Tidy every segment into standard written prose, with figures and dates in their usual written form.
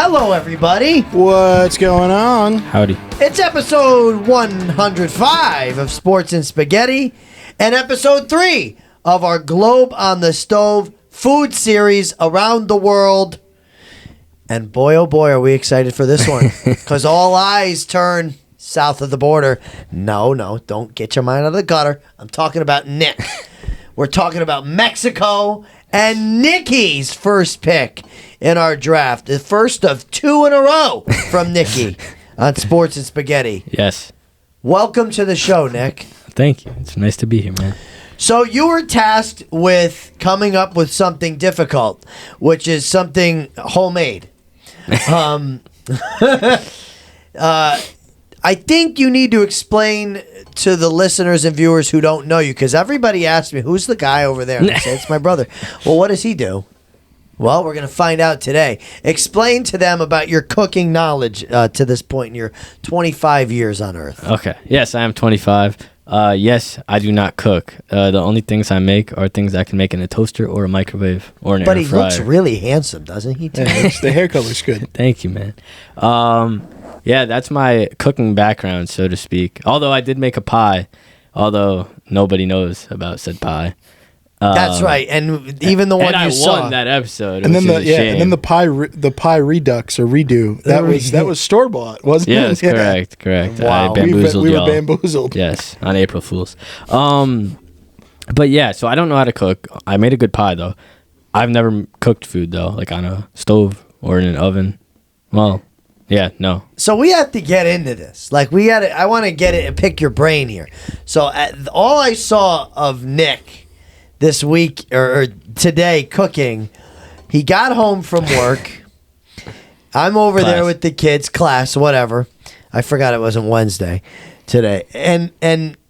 Hello, everybody. What's going on? Howdy. It's episode 105 of Sports and Spaghetti and episode 3 of our Globe on the Stove food series around the world. And boy, oh boy, are we excited for this one because all eyes turn south of the border. No, don't get your mind out of the gutter. I'm talking about Nick. We're talking about Mexico and Nicky's first pick in our draft. The first of 2 in a row from Nicky on Sports and Spaghetti. Yes. Welcome to the show, Nick. Thank you. It's nice to be here, man. So you were tasked with coming up with something difficult, which is something homemade. I think you need to explain to the listeners and viewers who don't know you, because everybody asks me, who's the guy over there? And I say, it's my brother. Well, what does he do? Well, we're going to find out today. Explain to them about your cooking knowledge to this point in your 25 years on Earth. Okay. Yes, I am 25. Yes, I do not cook. The only things I make are things I can make in a toaster or a microwave or an air fryer. But he looks really handsome, doesn't he? Yeah, the hair color's good. Thank you, man. Yeah, that's my cooking background, so to speak. Although I did make a pie, although nobody knows about said pie. That's right, and even the one and you saw. I won that episode. And then and then the pie redux or redo. That was store bought, wasn't yes, it? Yeah. correct. Wow. I bamboozled we were y'all. bamboozled. Yes, on April Fools. But yeah, so I don't know how to cook. I made a good pie though. I've never cooked food though, like on a stove or in an oven. Well, yeah, no. So we have to get into this. Like I want to get it and pick your brain here. So all I saw of Nick this week or today cooking, he got home from work. I'm over there with the kids, class, whatever. I forgot it wasn't Wednesday today. And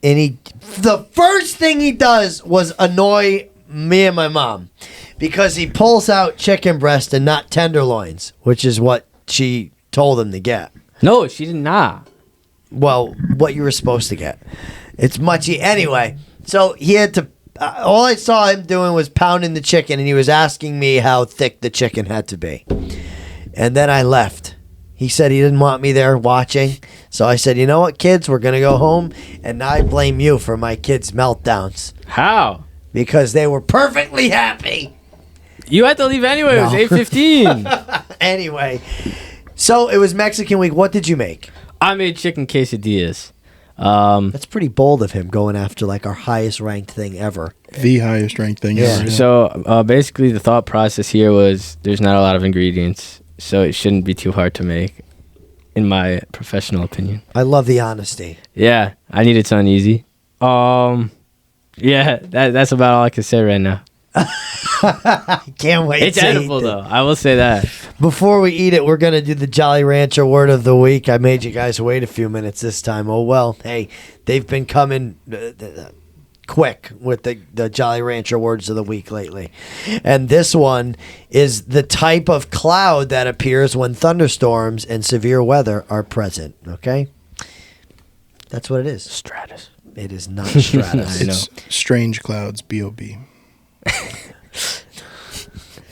he, the first thing he does was annoy me and my mom because he pulls out chicken breast and not tenderloins, which is what she told him to get. No, she did not. Well, what you were supposed to get. It's muchy. Anyway, so he had to... all I saw him doing was pounding the chicken, and he was asking me how thick the chicken had to be. And then I left. He said he didn't want me there watching. So I said, you know what, kids? We're going to go home, and I blame you for my kids' meltdowns. How? Because they were perfectly happy. You had to leave anyway. No. It was 8:15. Anyway, so it was Mexican week. What did you make? I made chicken quesadillas. That's pretty bold of him going after like our highest ranked thing ever. The highest ranked thing ever. Yeah. So basically the thought process here was there's not a lot of ingredients, so it shouldn't be too hard to make, in my professional opinion. I love the honesty. Yeah, I needed something easy. Yeah, that's about all I can say right now. I can't wait. It's edible though, I will say that. Before we eat it, we're going to do the Jolly Rancher word of the week. I made you guys wait a few minutes this time. Oh, well, hey, they've been coming quick with the Jolly Rancher words of the week lately. And this one is the type of cloud that appears when thunderstorms and severe weather are present. Okay? That's what it is. Stratus. It is not stratus. It's strange clouds, B.O.B.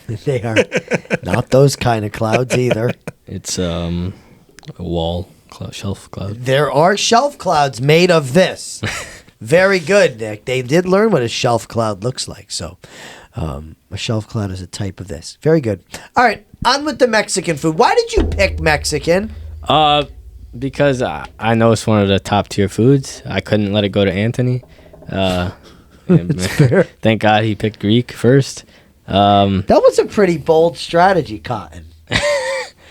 They are not those kind of clouds either. It's a wall cloud, shelf cloud. There are shelf clouds made of this. Very good, Nick. They did learn what a shelf cloud looks like. So a shelf cloud is a type of this. Very good. All right, on with the Mexican food. Why did you pick Mexican? Because I know it's one of the top tier foods. I couldn't let it go to Anthony. Thank God he picked Greek first. That was a pretty bold strategy, Cotton.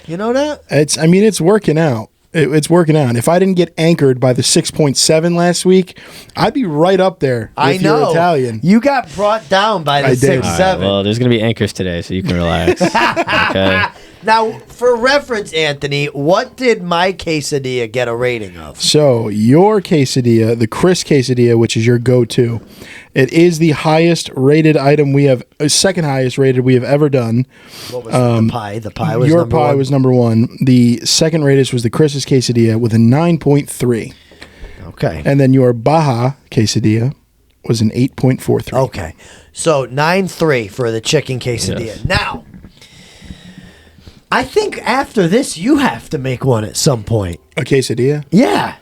You know that? It's working out. It's working out. If I didn't get anchored by the 6.7 last week, I'd be right up there with your Italian. You got brought down by the 6.7. Right, well, there's going to be anchors today, so you can relax. Okay. Now, for reference, Anthony, what did my quesadilla get a rating of? So, your quesadilla, the Chris quesadilla, which is your go-to, it is the highest rated item we have, second highest rated we have ever done. What was the pie? The pie was your number pie one? was number one. The second rated was the Chris's quesadilla with a 9.3. Okay. And then your Baja quesadilla was an 8.43. Okay. So 9.3 for the chicken quesadilla. Yes. Now, I think after this, you have to make one at some point. A quesadilla? Yeah.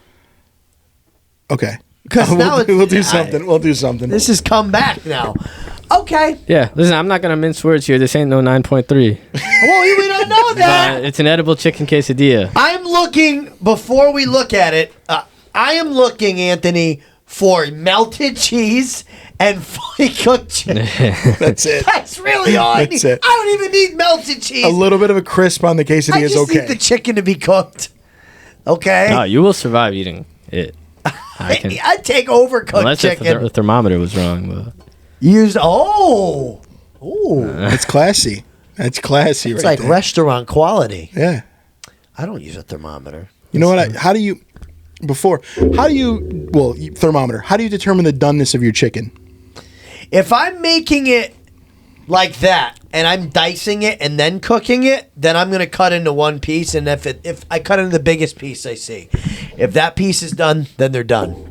Okay. 'Cause now we'll do something. We'll do something. This has come back now. Okay. Yeah, listen, I'm not gonna mince words here. This ain't no 9.3. Well, we don't know that. It's an edible chicken quesadilla. I'm looking, before we look at it, I am looking, Anthony, for melted cheese and fully cooked chicken. That's it. That's really all I That's need. it. I don't even need melted cheese. A little bit of a crisp on the quesadilla I is just okay. need the chicken to be cooked. Okay? No, you will survive eating it. I can. I'd take overcooked Unless chicken. the thermometer was wrong, but Used, That's classy. That's classy it's right like there. restaurant quality. Yeah. I don't use a thermometer. You know what? How do you thermometer. How do you determine the doneness of your chicken? If I'm making it like that and I'm dicing it and then cooking it, then I'm going to cut into one piece. And if I cut into the biggest piece I see, if that piece is done, then they're done.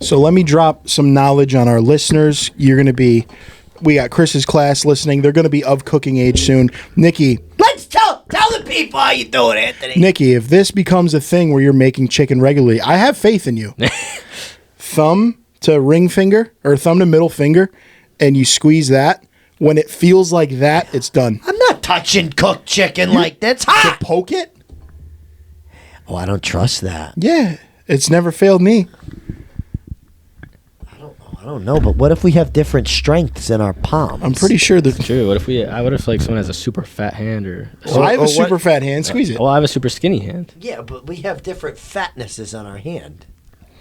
So let me drop some knowledge on our listeners. We got Chris's class listening. They're going to be of cooking age soon. Nicky, Let's tell the people how you do it, Anthony. Nicky, if this becomes a thing where you're making chicken regularly, I have faith in you. Thumb to ring finger or thumb to middle finger, and you squeeze that. When it feels like that, it's done. I'm not touching cooked chicken like that. It's hot. To poke it? Oh, I don't trust that. Yeah. It's never failed me. I don't know, but what if we have different strengths in our palms? I'm pretty sure that. true. What if like someone has a super fat hand or? I have a what- super fat hand. Squeeze it. Well, I have a super skinny hand. Yeah, but we have different fatnesses on our hand.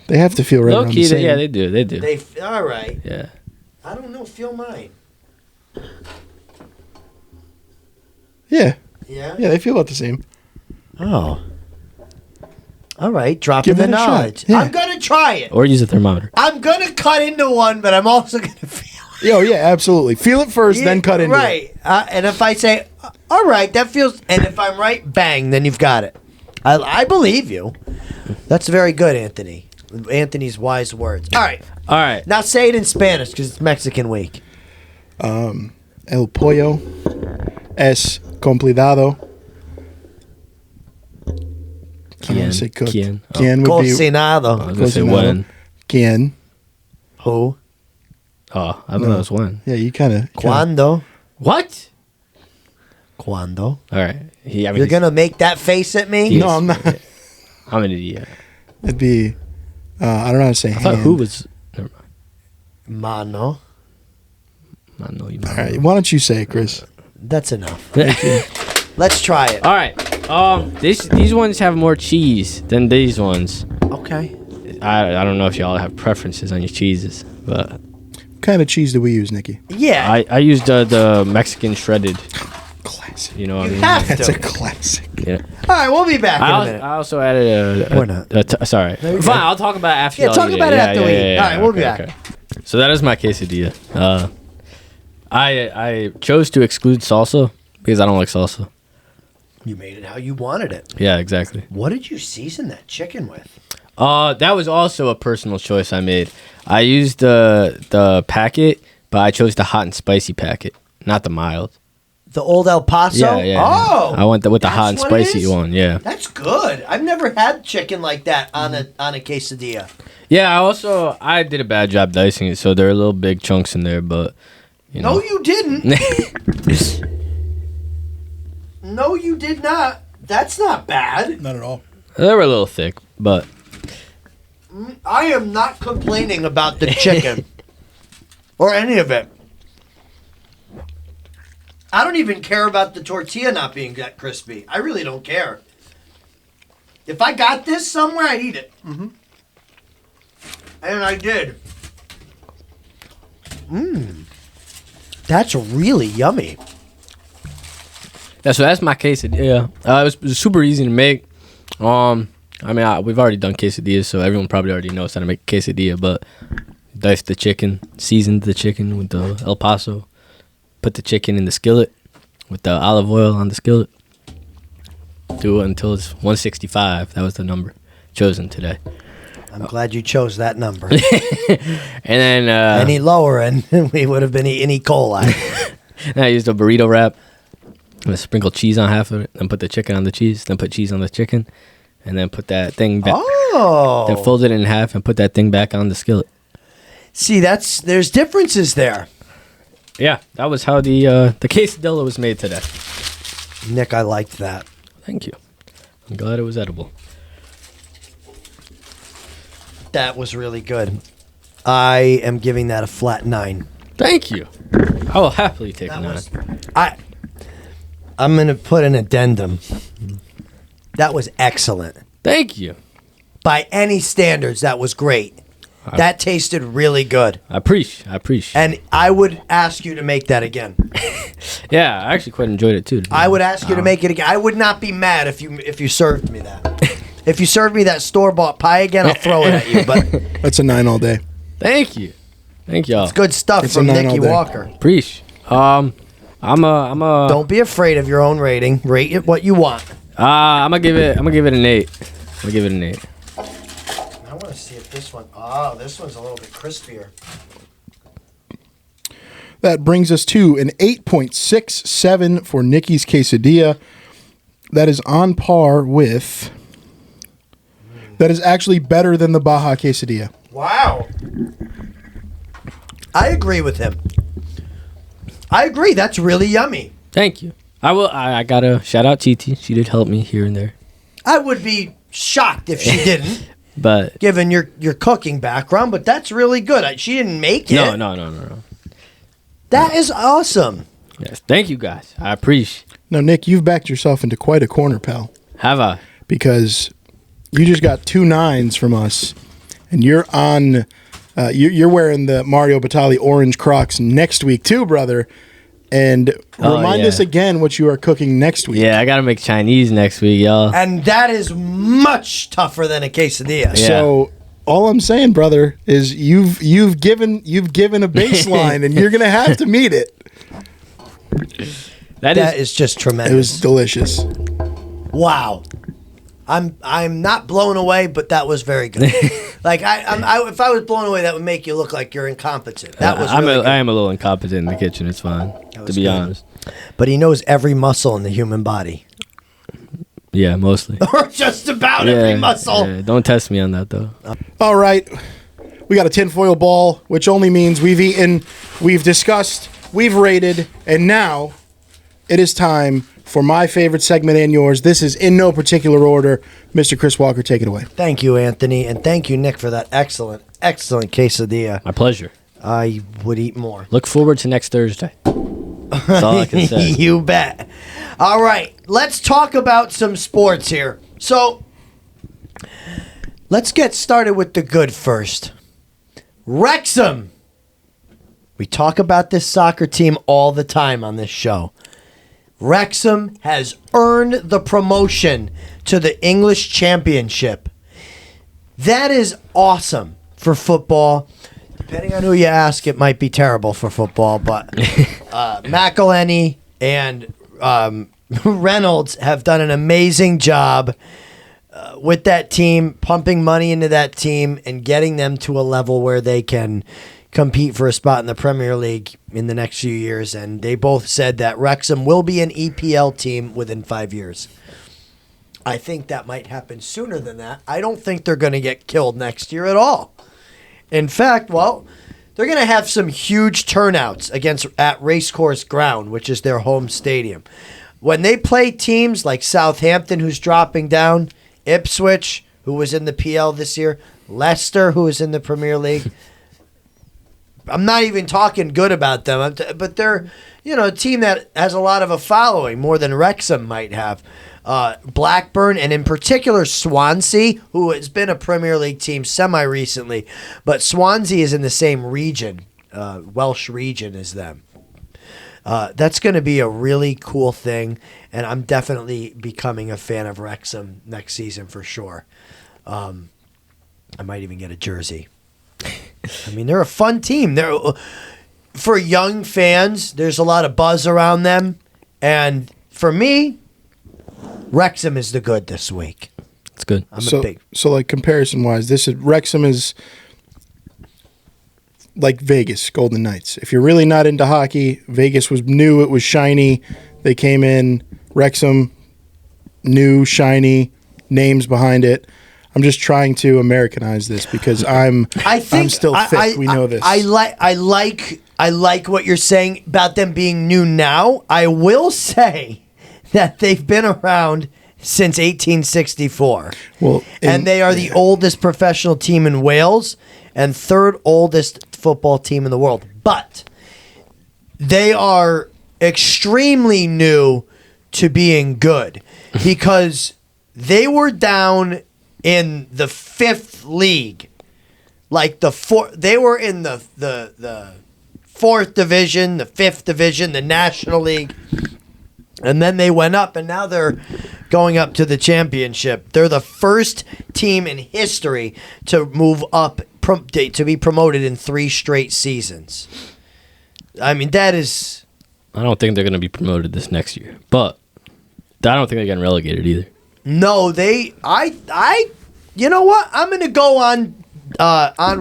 They have to feel right Low around key, the same. yeah, they do. They do. All right. Yeah. I don't know. Feel mine. Yeah. Yeah. Yeah, they feel about the same. Oh. All right. Dropping Give the it a shot. knowledge. Yeah. I'm gonna try it. Or use a thermometer. I'm gonna cut into one, but I'm also gonna feel. Oh, yeah, absolutely. Feel it first, then cut into it. Right. And if I say, all right, that feels, and if I'm right, bang, then you've got it. I believe you. That's very good, Anthony. Anthony's wise words. All right. All right. Now say it in Spanish because it's Mexican week. El pollo es complicado. I don't want to say cooked. Quien. Oh. Quien would be. Cocinado. I was gonna say Cocinado. when. Quien. Who? Oh, I don't know. It's when. Yeah, you kind of. Cuando? What? Cuando? All right. You're going to make that face at me? No, I'm not. I'm an idiot. It'd be. I don't know how to say I thought hand. who was. Never mind. Mano. I know you. All right, why don't you say it, Chris? That's enough. Let's try it. All right. These ones have more cheese than these ones. Okay. I don't know if y'all have preferences on your cheeses, but What kind of cheese do we use, Nicky? Yeah. I used the Mexican shredded. Classic. You know what I You mean? have That's to. a classic. Yeah. All right, we'll be back in a minute. I also added Or not. sorry. No, you're Fine, good. I'll talk about it after. Yeah, y'all talk eat about it after we eat. All right, we'll be okay, back. okay. So that is my quesadilla. I chose to exclude salsa because I don't like salsa. You made it how you wanted it. Yeah, exactly. What did you season that chicken with? That was also a personal choice I made. I used the packet, but I chose the hot and spicy packet, not the mild. The old El Paso? Yeah. Oh. I went with the that's hot and what it spicy is? one. Yeah. That's good. I've never had chicken like that on a quesadilla. Yeah. I did a bad job dicing it, so there are little big chunks in there, but you know. No, you didn't. No, you did not. That's not bad. Not at all. They were a little thick, but I am not complaining about the chicken or any of it. I don't even care about the tortilla not being that crispy. I really don't care. If I got this somewhere, I'd eat it. Mm-hmm. And I did. That's really yummy. yeah. So that's my quesadilla. It was super easy to make. We've already done quesadillas, so everyone probably already knows how to make a quesadilla. But diced the chicken, seasoned the chicken with the El Paso, put the chicken in the skillet with the olive oil on the skillet. Do it until it's 165. That was the number chosen today. I'm glad you chose that number. And then Any lower, and we would have been eating E. coli. I used a burrito wrap. gonna sprinkle cheese on half of it, then put the chicken on the cheese, then put cheese on the chicken, and then put that thing back. Oh. Then fold it in half and put that thing back on the skillet. See, there's differences there. Yeah, that was how the quesadilla was made today. Nick, I liked that. Thank you. I'm glad it was edible. That was really good. I am giving that a flat 9. Thank you. I will happily take a 9. I'm going to put an addendum. That was excellent. Thank you. By any standards, that was great. That tasted really good. I appreciate. And I would ask you to make that again. Yeah, I actually quite enjoyed it too. I would ask you to make it again. I would not be mad if you served me that. If you served me that store-bought pie again, I'll throw it at you. But That's a 9 all day. Thank you. Thank y'all. it's good stuff It's from a 9 Nicky all day. Walker. Appreciate. I'm a. Don't be afraid of your own rating. Rate it what you want. I'm gonna give it an 8. I'm gonna give it an 8. I want to see if this one. Oh, this one's a little bit crispier. That brings us to an 8.67 for Nicky's quesadilla. That is on par with. That is actually better than the Baja quesadilla. Wow. I agree with him. I agree. That's really yummy. Thank you. I gotta shout out Titi. She did help me here and there. I would be shocked if she didn't, But given your cooking background. But that's really good. She didn't make it. no. That is awesome. Yes, thank you guys. I appreciate. Now, Nick, you've backed yourself into quite a corner, pal. Have I? Because you just got 2 9s from us, and you're on. You're wearing the Mario Batali orange Crocs next week too, brother. And remind us again what you are cooking next week. Yeah, I gotta make Chinese next week, y'all. And that is much tougher than a quesadilla. Yeah. So all I'm saying, brother, is you've given a baseline, and you're gonna have to meet it. That is just tremendous. It was delicious. Wow. I'm not blown away, but that was very good. Like if I was blown away, that would make you look like you're incompetent. That was really good. I am a little incompetent in the kitchen. It's fine, to be honest. But he knows every muscle in the human body, Yeah, mostly. or just about every muscle. Yeah, don't test me on that though. All right. We got a tinfoil ball, which only means we've eaten, we've discussed, we've rated, and now it is time for my favorite segment and yours. This is in no particular order. Mr. Chris Walker, take it away. Thank you, Anthony, and thank you, Nick, for that excellent quesadilla. My pleasure. I would eat more. Look forward to next Thursday. That's all I can say. You bet. All right, let's talk about some sports here. So, let's get started with the good first. Wrexham. We talk about this soccer team all the time on this show. Wrexham has earned the promotion to the English Championship. That is awesome for football. Depending on who you ask, it might be terrible for football, but McElhenney and Reynolds have done an amazing job with that team, pumping money into that team and getting them to a level where they can compete for a spot in the Premier League in the next few years. And they both said that Wrexham will be an EPL team within 5 years. I think that might happen sooner than that. I don't think they're going to get killed next year at all. In fact, well, they're going to have some huge turnouts at Racecourse Ground, which is their home stadium. When they play teams like Southampton, who's dropping down, Ipswich, who was in the PL this year, Leicester, who is in the Premier League, I'm not even talking good about them, but they're, a team that has a lot of a following, more than Wrexham might have. Blackburn, and in particular Swansea, who has been a Premier League team semi-recently, but Swansea is in the same region, Welsh region as them. That's going to be a really cool thing, and I'm definitely becoming a fan of Wrexham next season for sure. I might even get a jersey. I mean, they're a fun team. For young fans, there's a lot of buzz around them. And for me, Wrexham is the good this week. It's good. So like comparison-wise, Wrexham is like Vegas, Golden Knights. If you're really not into hockey, Vegas was new. It was shiny. They came in, Wrexham, new, shiny, names behind it. I'm just trying to Americanize this because I'm still thick. We know this. I like what you're saying about them being new now. I will say that they've been around since 1864. Well, and they are the oldest professional team in Wales and third oldest football team in the world. But they are extremely new to being good because they were down in the 5th league. Like they were in the 4th division, the 5th division, the National League. And then they went up, and now they're going up to the championship. They're the first team in history to move up, to be promoted in 3 straight seasons. I mean, that is... I don't think they're going to be promoted this next year, but I don't think they're getting relegated either. No, you know what? I'm going to go on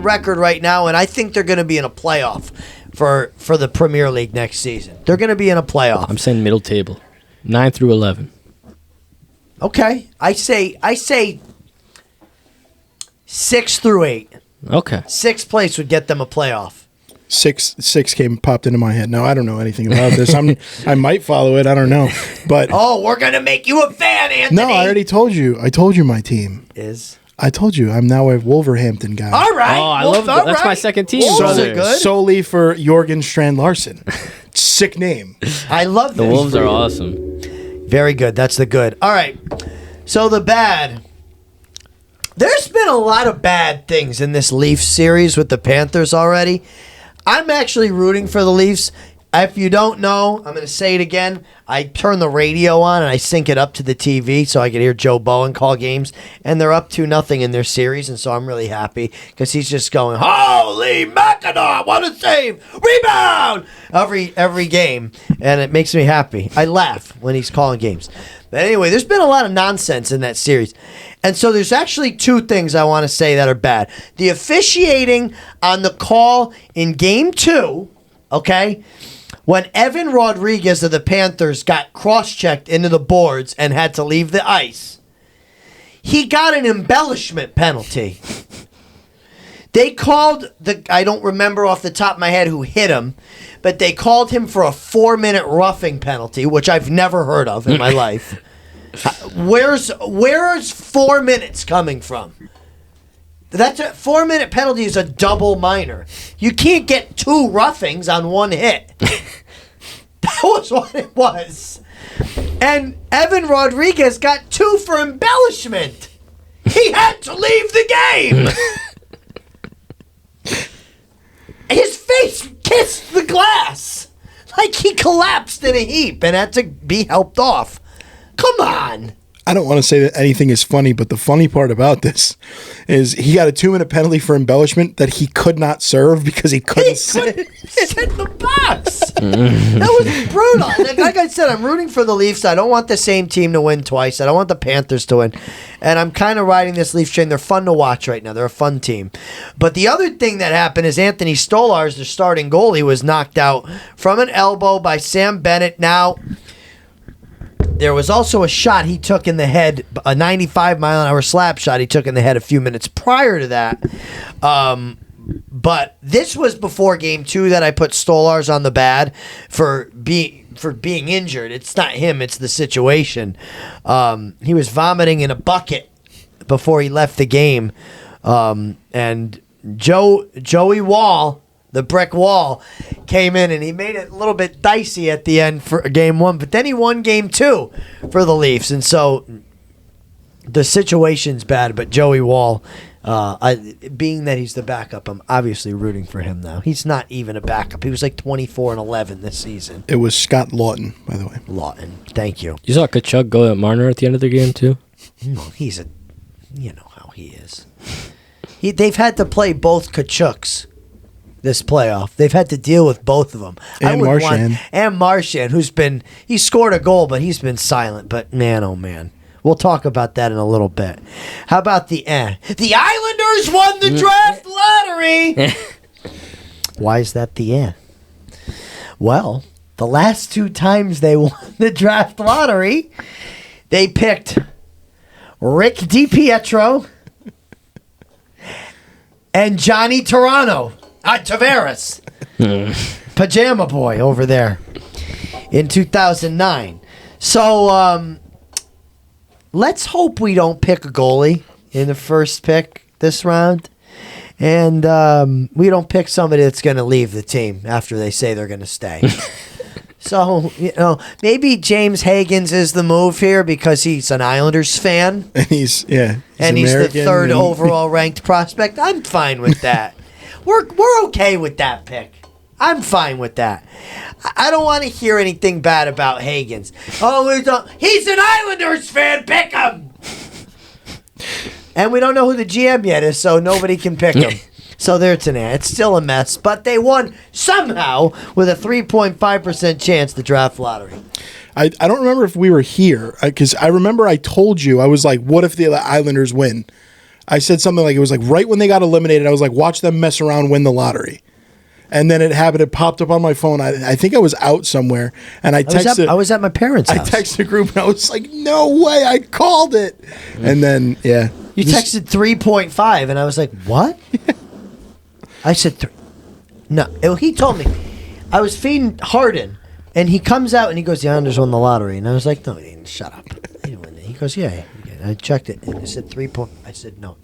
record right now, and I think they're going to be in a playoff for the Premier League next season. They're going to be in a playoff. I'm saying middle table, 9 through 11. Okay, I say 6 through 8. Okay, 6th place would get them a playoff. Six popped into my head. Now I don't know anything about this. I might follow it. I don't know, but we're gonna make you a fan, Anthony. No, I already told you. I told you my team is. I told you I'm now a Wolverhampton guy. All right. Oh, I love that. That's my second team. Wolves are good. Solely for Jorgen Strand Larson. Sick name. I love the this. Wolves are awesome. Very good. That's the good. All right. So the bad. There's been a lot of bad things in this Leafs series with the Panthers already. I'm actually rooting for the Leafs. If you don't know, I'm going to say it again. I turn the radio on and I sync it up to the TV so I can hear Joe Bowen call games. And they're up 2-0 in their series, and so I'm really happy because he's just going, holy Mackinac, what a save! Rebound! Every game, and it makes me happy. I laugh when he's calling games. But anyway, there's been a lot of nonsense in that series. And so there's actually 2 things I want to say that are bad. The officiating on the call in Game 2, okay, when Evan Rodriguez of the Panthers got cross-checked into the boards and had to leave the ice, he got an embellishment penalty. They called I don't remember off the top of my head who hit him, but they called him for a 4-minute roughing penalty, which I've never heard of in my life. Where's 4 minutes coming from? That's a 4-minute penalty is a double minor. You can't get 2 roughings on 1 hit. That was what it was. And Evan Rodriguez got 2 for embellishment. He had to leave the game. His face kissed the glass. Like he collapsed in a heap and had to be helped off. Come on. I don't want to say that anything is funny, but the funny part about this is he got a 2-minute penalty for embellishment that he could not serve because he couldn't sit in the box. That was brutal. Like I said, I'm rooting for the Leafs. I don't want the same team to win twice. I don't want the Panthers to win. And I'm kind of riding this Leafs train. They're fun to watch right now. They're a fun team. But the other thing that happened is Anthony Stolarz, the starting goalie, was knocked out from an elbow by Sam Bennett. Now, there was also a shot he took in the head, a 95-mile-an-hour slap shot he took in the head a few minutes prior to that. But this was before Game 2 that I put Stolarz on the bad for being injured. It's not him, it's the situation. He was vomiting in a bucket before he left the game. And Joey Wall, the brick wall, came in and he made it a little bit dicey at the end for Game 1, but then he won Game 2 for the Leafs, and so the situation's bad, but Joey Wall, being that he's the backup, I'm obviously rooting for him now. He's not even a backup. He was like 24-11 this season. It was Scott Lawton, by the way. Lawton, thank you. You saw Kachuk go at Marner at the end of the game, too? No, you know how he is. They've had to play both Kachuks this playoff. They've had to deal with both of them. And Marchand, he scored a goal, but he's been silent. But man, oh man. We'll talk about that in a little bit. How about the Islanders won the draft lottery. Why is that the end? Well, the last 2 times they won the draft lottery, they picked Rick DiPietro and Johnny Tavares. Pajama Boy over there in 2009. So let's hope we don't pick a goalie in the first pick this round. And we don't pick somebody that's going to leave the team after they say they're going to stay. So, maybe James Higgins is the move here because he's an Islanders fan. And he's the American third overall ranked prospect. I'm fine with that. We're okay with that pick. I'm fine with that. I don't want to hear anything bad about Higgins. Oh, he's an Islanders fan. Pick him. And we don't know who the GM yet is, so nobody can pick him. So there's an ad. It's still a mess, but they won somehow with a 3.5% chance to draft lottery. I don't remember if we were here because I remember I told you, I was like, what if the Islanders win? I said something like, it was like right when they got eliminated, I was like, watch them mess around, win the lottery. And then it happened. It popped up on my phone. I think I was out somewhere, and I texted. I was at my parents' house. I texted the group, and I was like, "No way! I called it." And then, yeah, you texted 3.5, and I was like, "What?" I said 3. No, he told me. I was feeding Harden, and he comes out and he goes, "The Islanders won the lottery," and I was like, "No, he didn't. Shut up." He goes, "Yeah." I checked it, and it said 3. I said, "No."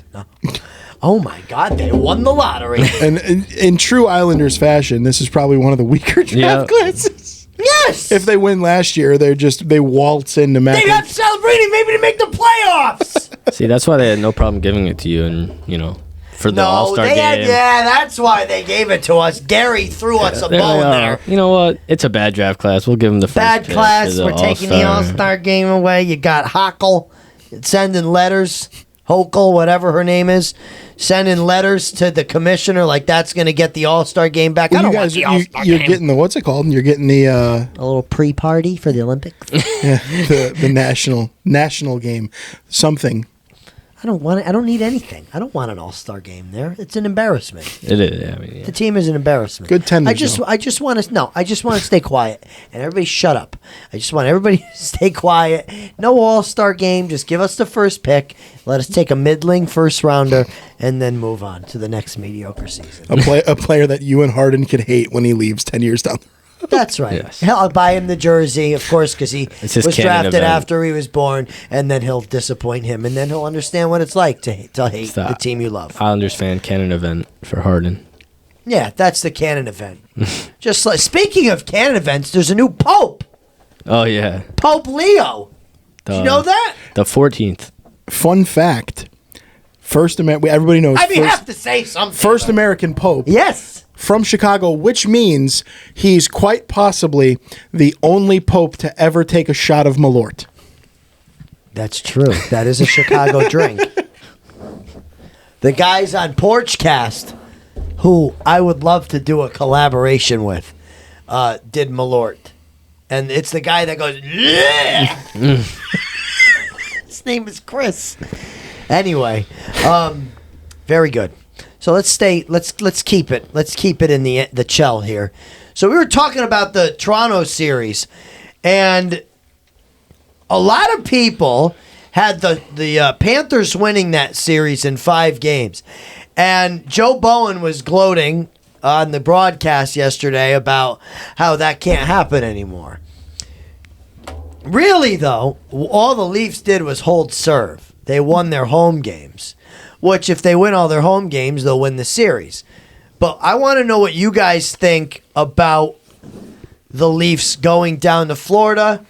Oh my God! They won the lottery. And in true Islanders fashion, this is probably one of the weaker draft classes. Yes. If they win last year, they waltz into Mac. They got celebrating maybe to make the playoffs. See, that's why they had no problem giving it to you, and for the All-Star game. That's why they gave it to us. Gary threw us a bone there. You know what? It's a bad draft class. We'll give them the first bad pick class. for We're taking the All-Star game away. You got Hochul sending letters. Hochul, whatever her name is, sending letters to the commissioner like that's going to get the All-Star game back. Well, I don't want the All-Star game. You're getting the, what's it called? You're getting the... a little pre-party for the Olympics. Yeah, the national game. Something. I don't want it. I don't need anything. I don't want an All-Star game there. It's an embarrassment. It is. Yeah, I mean, yeah. The team is an embarrassment. Good tenders, I just want to stay quiet and everybody shut up. I just want everybody to stay quiet. No All-Star game. Just give us the first pick. Let us take a middling first rounder and then move on to the next mediocre season. A player that you and Harden could hate when he leaves 10 years down the road. That's right. Yes. Hell, I'll buy him the jersey, of course, because he It's his was canon drafted event. after he was born, and then he'll disappoint him, and then he'll understand what it's like to hate the team you love. Islanders fan canon event for Harden. Yeah, that's the canon event. Just like speaking of canon events, there's a new pope, Oh yeah, Pope Leo. Did you know that? The 14th. Fun fact. Everybody knows. I mean, I have to say something. First American Pope. Yes. From Chicago, which means he's quite possibly the only pope to ever take a shot of Malort. That's true. That is a Chicago drink. The guys on Porchcast, who I would love to do a collaboration with, did Malort. And it's the guy that goes, yeah. His name is Chris. Anyway, very good. So let's keep it. Let's keep it in the chill here. So we were talking about the Toronto series, and a lot of people had the Panthers winning that series in 5 games. And Joe Bowen was gloating on the broadcast yesterday about how that can't happen anymore. Really, though, all the Leafs did was hold serve. They won their home games. Which, if they win all their home games, they'll win the series. But I want to know what you guys think about the Leafs going down to Florida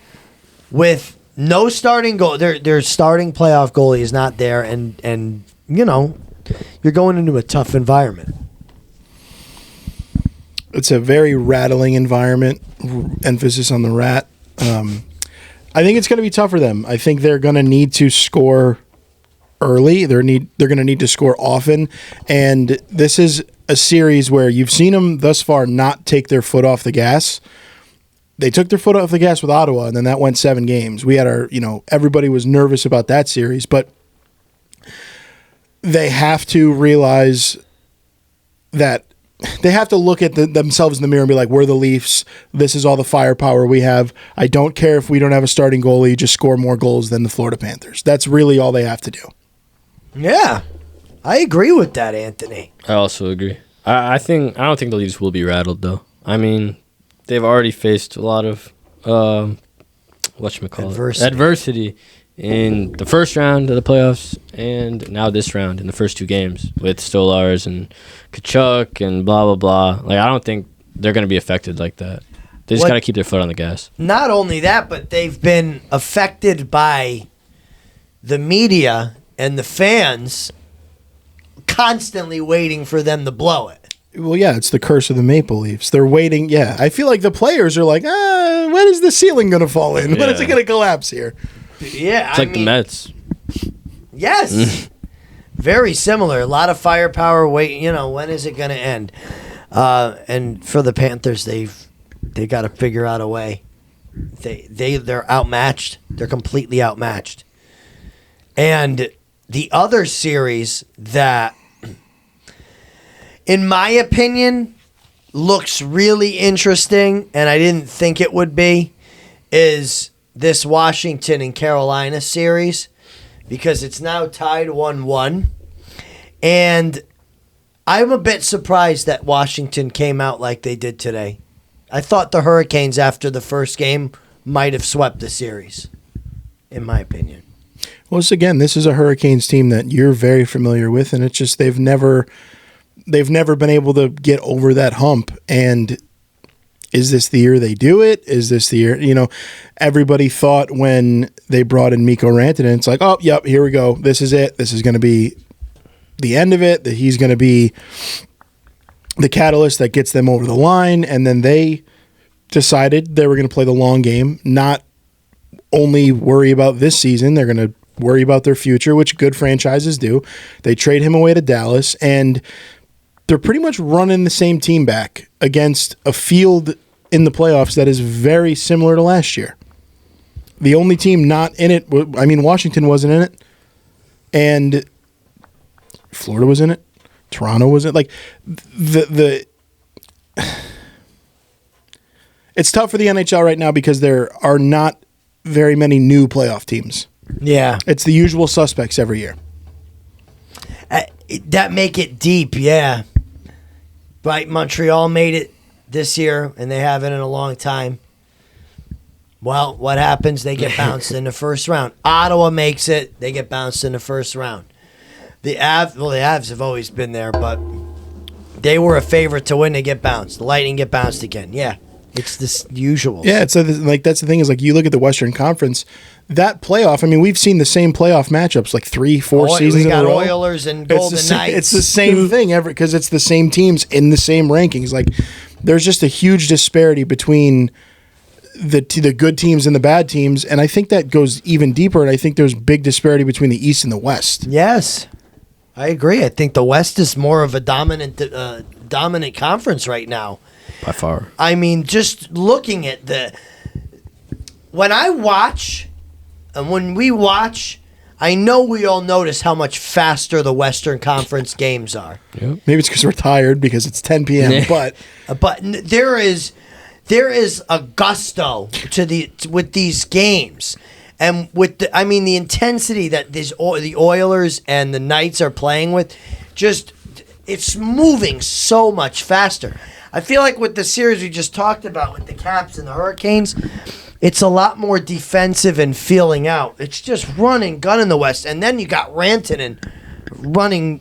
with no starting goal. Their starting playoff goalie is not there, and you're going into a tough environment. It's a very rattling environment. Emphasis on the rat. I think it's going to be tough for them. I think they're going to need to score early. They're going to need to score often, and this is a series where you've seen them thus far not take their foot off the gas. They took their foot off the gas with Ottawa, and then that went 7 games. We had everybody was nervous about that series, but they have to realize that they have to look at themselves in the mirror and be like, we're the Leafs. This is all the firepower we have. I don't care if we don't have a starting goalie. Just score more goals than the Florida Panthers. That's really all they have to do. Yeah, I agree with that, Anthony. I also agree. I don't think the Leafs will be rattled though. I mean, they've already faced a lot of adversity in the first round of the playoffs, and now this round in the first two games with Stolarz and Kachuk and blah blah blah. Like, I don't think they're going to be affected like that. They just got to keep their foot on the gas. Not only that, but they've been affected by the media and the fans constantly waiting for them to blow it. Well, yeah, it's the curse of the Maple Leafs. They're waiting. Yeah, I feel like the players are like, when is the ceiling going to fall in? When is it going to collapse here? Yeah, it's like the Mets. Yes. Very similar. A lot of firepower. Wait, when is it going to end? And for the Panthers, they got to figure out a way. They're outmatched. They're completely outmatched. And the other series that, in my opinion, looks really interesting, and I didn't think it would be, is this Washington and Carolina series, because it's now tied 1-1. And I'm a bit surprised that Washington came out like they did today. I thought the Hurricanes, after the first game, might have swept the series, in my opinion. Well, this is a Hurricanes team that you're very familiar with, and it's just they've never been able to get over that hump. And is this the year they do it? Is this the year? Everybody thought when they brought in Mikko Rantanen, it's like, oh, yep, here we go. This is it. This is going to be the end of it, that he's going to be the catalyst that gets them over the line. And then they decided they were going to play the long game, not only worry about this season, they're going to worry about their future, which good franchises do. They trade him away to Dallas, and they're pretty much running the same team back against a field in the playoffs that is very similar to last year. The only team not in it, Washington wasn't in it, and Florida was in it. Toronto was in it. Like, it's tough for the NHL right now because there are not very many new playoff teams. Yeah. It's the usual suspects every year. That make it deep, yeah. Right, Montreal made it this year, and they haven't in a long time. Well, what happens? They get bounced in the first round. Ottawa makes it. They get bounced in the first round. The Avs have always been there, but they were a favorite to win. They get bounced. The Lightning get bounced again. Yeah, it's this usual. Yeah, it's like that's the thing is like you look at the Western Conference, that playoff. We've seen the same playoff matchups like 3-4 seasons in a row. We got Oilers and Golden Knights. It's the same thing because it's the same teams in the same rankings. Like, there's just a huge disparity between the good teams and the bad teams, and I think that goes even deeper. And I think there's big disparity between the East and the West. Yes, I agree. I think the West is more of a dominant conference right now. By far. Just looking at when I watch, and when we watch, I know we all notice how much faster the Western Conference games are. Yep. Maybe it's because we're tired because it's 10 p.m. But there is a gusto with these games, and with the intensity that the Oilers and the Knights are playing with, just it's moving so much faster. I feel like with the series we just talked about with the Caps and the Hurricanes, it's a lot more defensive and feeling out. It's just run and gun in the West. And then you got Rantanen running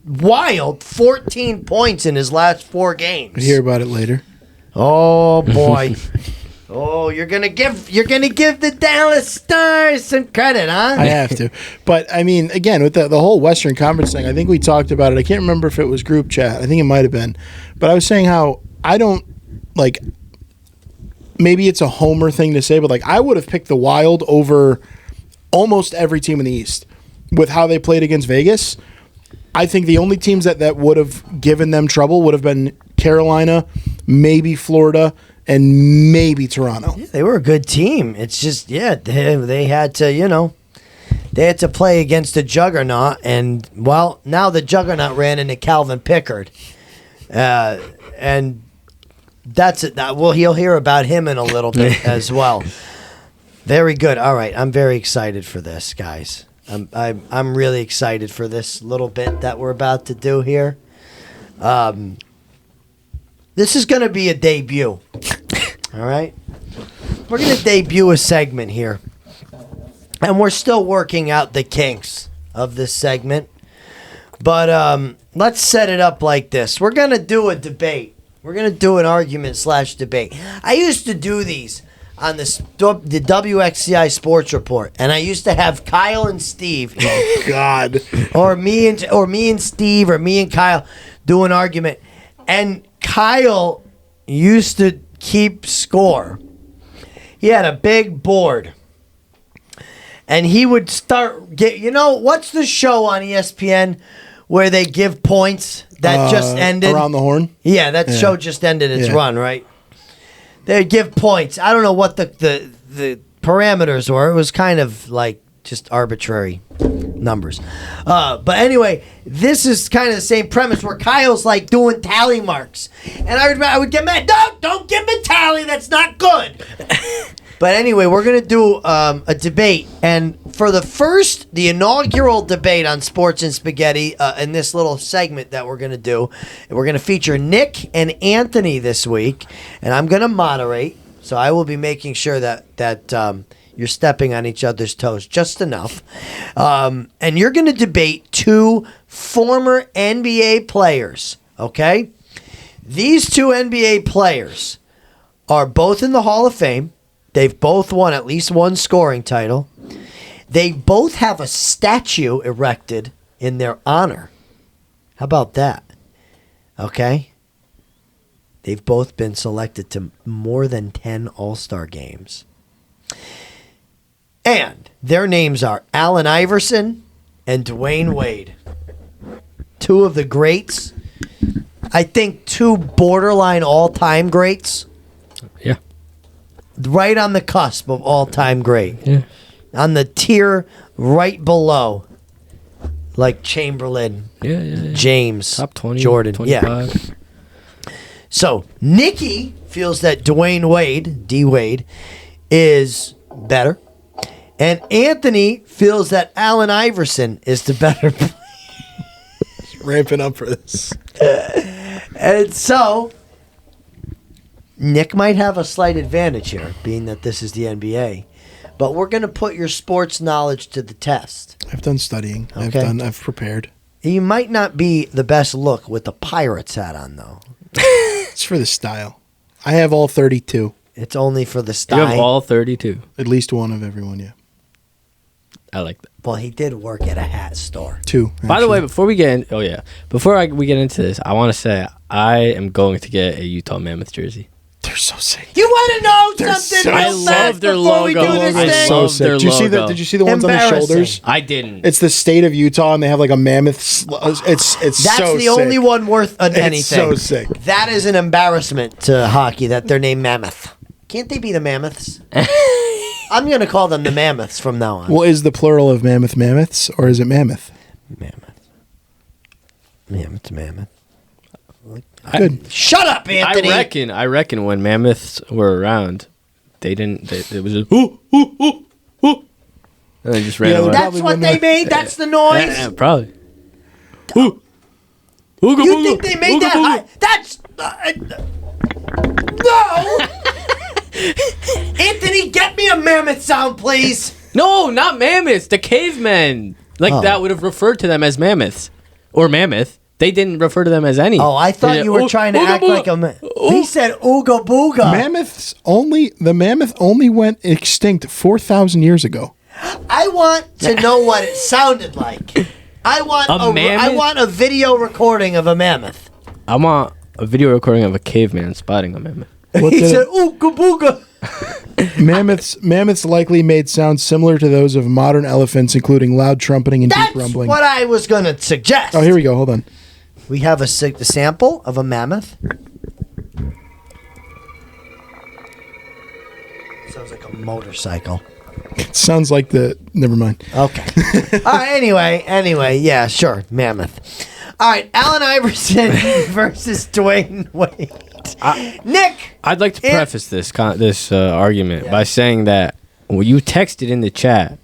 wild, 14 points in his last 4 games. We'll hear about it later. Oh boy. Oh, you're gonna give the Dallas Stars some credit, huh? I have to. But again, with the whole Western Conference thing, I think we talked about it. I can't remember if it was group chat. I think it might have been. But I was saying how I don't like. Maybe it's a homer thing to say, but I would have picked the Wild over almost every team in the East with how they played against Vegas. I think the only teams that would have given them trouble would have been Carolina, maybe Florida, and maybe Toronto. Yeah, they were a good team. It's just, they had to, they had to play against the juggernaut, and, now the juggernaut ran into Calvin Pickard. And that's it. Well, he'll hear about him in a little bit as well. Very good. All right, I'm very excited for this, guys. I'm really excited for this little bit that we're about to do here. This is going to be a debut. All right, we're going to debut a segment here, and we're still working out the kinks of this segment. But let's set it up like this. We're going to do a debate. We're going to do an argument/debate. I used to do these on the WXCI Sports Report, and I used to have Kyle and Steve. Oh, God. or me and Steve or me and Kyle do an argument. And Kyle used to keep score. He had a big board. And he would what's the show on ESPN where they give points that just ended? Around the Horn? Yeah, that show just ended its run, right? They'd give points. I don't know what the parameters were. It was kind of like just arbitrary numbers. But anyway, this is kind of the same premise where Kyle's like doing tally marks. And I would get mad. Don't give him a tally. That's not good. But anyway, we're going to do a debate. And for the inaugural debate on Sports and Spaghetti in this little segment that we're going to do, we're going to feature Nick and Anthony this week. And I'm going to moderate. So I will be making sure that you're stepping on each other's toes just enough. And you're going to debate two former NBA players, okay? These two NBA players are both in the Hall of Fame. They've both won at least one scoring title. They both have a statue erected in their honor. How about that? Okay? They've both been selected to more than 10 All-Star games. And their names are Allen Iverson and Dwayne Wade. Two of the greats. I think two borderline all-time greats. Yeah. Right on the cusp of all-time great. Yeah. On the tier right below. Like Chamberlain, Yeah. James, Top 20, Jordan. 25. Yeah. So, Nicky feels that Dwayne Wade, D-Wade, is better. And Anthony feels that Allen Iverson is the better player. Ramping up for this. And so, Nick might have a slight advantage here, being that this is the NBA. But we're going to put your sports knowledge to the test. I've done studying. Okay. I've prepared. You might not be the best look with the Pirates hat on, though. It's for the style. I have all 32. It's only for the style. You have all 32. At least one of everyone, yeah. I like that. Well, he did work at a hat store. Two. By the way, actually. before we get in, we get into this, I want to say I am going to get a Utah Mammoth jersey. They're so sick. You want to know They're something? so real I fast love their before we logo. do this I thing? love So their sick. logo. Did you see the ones on the Embarrassing. shoulders? I didn't. It's the state of Utah, and they have like a mammoth. It's That's so the only sick. one worth anything. It's so sick. That is an embarrassment to hockey that they're named Mammoth. Can't they be the Mammoths? I'm going to call them the Mammoths from now on. Well, is the plural of mammoth mammoths, or is it mammoth? Mammoth. Mammoth. Good. Shut up, Anthony. I reckon when mammoths were around, it was just ooh, ooh, ooh, ooh. And they just ran Yeah, away. That's Probably what when they they- made? That's the noise? Yeah, probably. Ooh. Ooga You booga. think they made Ooga that booga. high? That's... no! Anthony, get me a mammoth sound, please. No, not mammoths. The cavemen. Oh. That would have referred to them as mammoths. Or mammoth. They didn't refer to them as any. Oh, I thought They you were said, trying to ooga act booga. like a... He said ooga booga. The mammoth only went extinct 4,000 years ago. I want to know what it sounded like. I want A mammoth? I want a video recording of a mammoth. I want a video recording of a caveman spotting a mammoth. What He the- said ooga booga. Mammoths likely made sounds similar to those of modern elephants, including loud trumpeting and That's deep rumbling. what I was going to suggest. Oh, here we go. Hold on. We have a sample of a mammoth. Sounds like a motorcycle. It sounds like the. Never mind. Okay. All right, anyway, yeah, sure, mammoth. All right, Allen Iverson versus Dwayne Wade. Nick, I'd like to preface this argument by saying that when you texted in the chat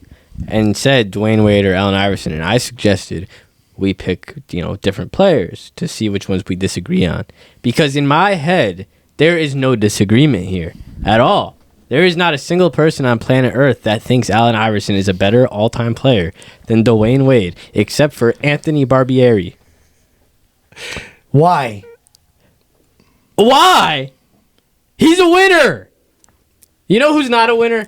and said Dwayne Wade or Allen Iverson, and I suggested we pick different players to see which ones we disagree on, because in my head there is no disagreement here at all. There is not a single person on planet Earth that thinks Allen Iverson is a better all-time player than Dwayne Wade, except for Anthony Barbieri. why? Why? He's a winner. You know who's not a winner?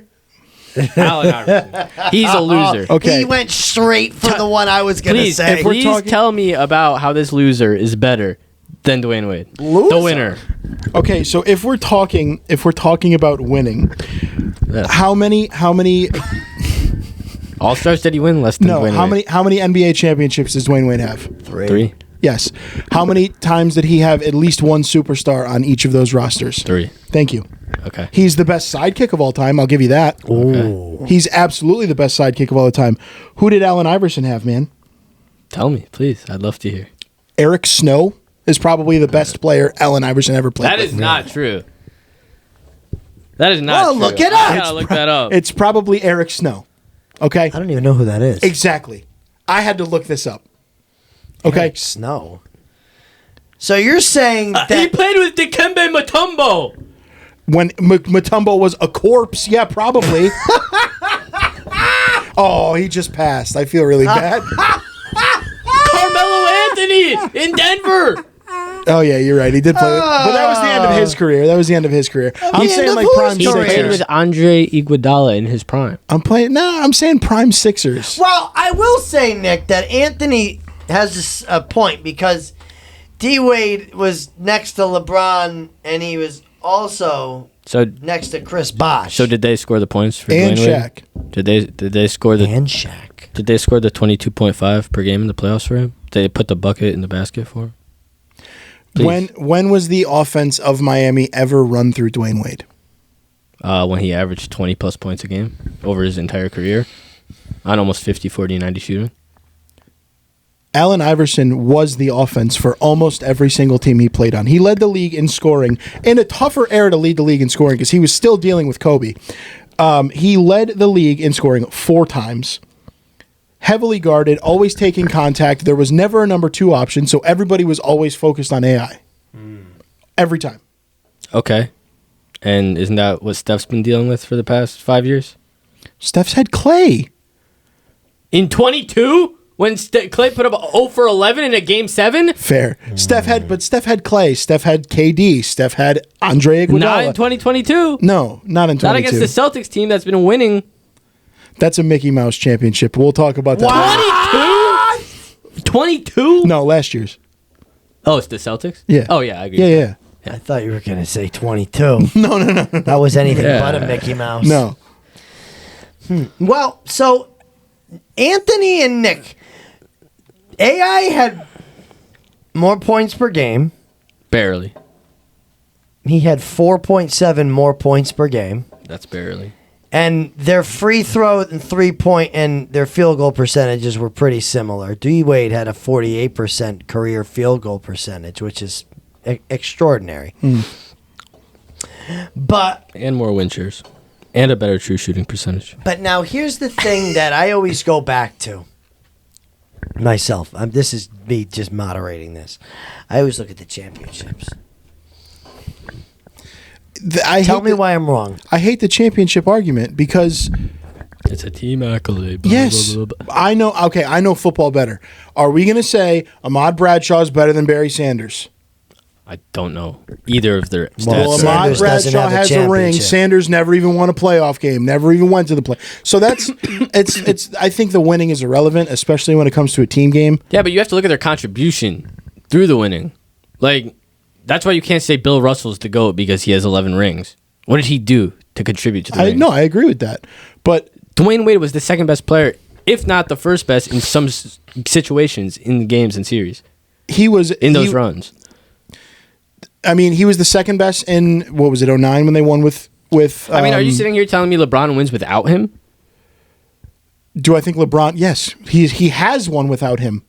Allen Iverson. He's a loser. Okay. He went straight for the one I was going to say. Please tell me about how this loser is better than Dwayne Wade. Loser? The winner. Okay, so if we're talking about winning, how many All-Stars did he win? Less than Dwayne Wade. how many NBA championships does Dwayne Wade have? 3. Yes. How many times did he have at least one superstar on each of those rosters? 3. Thank you. Okay. He's the best sidekick of all time, I'll give you that. Okay. He's absolutely the best sidekick of all the time. Who did Allen Iverson have, man? Tell me, please. I'd love to hear. Eric Snow is probably the best player Allen Iverson ever played That with. is not true. That is not Well, true. look it I up. gotta look that up. It's probably Eric Snow. Okay? I don't even know who that is. Exactly. I had to look this up. Okay? Eric Snow. So you're saying that he played with Dikembe Mutombo. When Mutombo was a corpse, yeah, probably. Oh, he just passed. I feel really bad. Carmelo Anthony in Denver. Oh, yeah, you're right. He did play with, but that was the end of his career. I'm the saying end like of prime whose He career? played Sixers. with Andre Iguodala in his prime. I'm saying prime Sixers. Well, I will say, Nick, that Anthony has a point because D Wade was next to LeBron and he was also So next to Chris Bosh. did they score the points for And Dwayne Wade? Shaq. Did they score the and Shaq. Did they score the 22.5 per game in the playoffs for him? Did they put the bucket in the basket for him? Please. When was the offense of Miami ever run through Dwayne Wade? When he averaged 20 plus points a game over his entire career on almost 50, 40, 90 shooting. Allen Iverson was the offense for almost every single team he played on. He led the league in scoring in a tougher era to lead the league in scoring because he was still dealing with Kobe. He led the league in scoring 4 times. Heavily guarded, always taking contact. There was never a number 2 option, so everybody was always focused on AI. Every time. Okay. And isn't that what Steph's been dealing with for the past 5 years? Steph's had Clay. In 22? When Clay put up 0 for 11 in a game 7? Fair. Steph had Clay. Steph had KD. Steph had Andre Iguodala. Not in 2022. No, not in 22. Not against the Celtics team that's been winning. That's a Mickey Mouse championship. We'll talk about that. 22? 22? No, last year's. Oh, it's the Celtics? Yeah. Oh, yeah, I agree. Yeah. I thought you were going to say 22. No. That was anything Yeah. but a Mickey Mouse. No. Well, so Anthony and Nick, AI had more points per game. Barely. He had 4.7 more points per game. That's barely. And their free throw and 3-point and their field goal percentages were pretty similar. D Wade had a 48% career field goal percentage, which is extraordinary. But And more win shares. And a better true shooting percentage. But now here's the thing that I always go back to myself. This is me just moderating this. I always look at the championships. Tell me why I'm wrong. I hate the championship argument because It's a team accolade. Blah, yes, blah, blah, blah. I know. Okay, I know football better. Are we going to say Ahmad Bradshaw is better than Barry Sanders? I don't know either of their stats. Well, Well, Sanders Ahmad doesn't Bradshaw have a has a ring. championship. Sanders never even won a playoff game. Never even went to the play. So that's it's. I think the winning is irrelevant, especially when it comes to a team game. Yeah, but you have to look at their contribution through the winning. Like, that's why you can't say Bill Russell's the GOAT because he has 11 rings. What did he do to contribute to the rings? No, I agree with that. But Dwayne Wade was the second best player, if not the first best, in some situations in the games and series. he was In those runs. I mean, he was the second best in what was it, 09 when they won with. I mean, are you sitting here telling me LeBron wins without him? Do I think LeBron? Yes, he has won without him.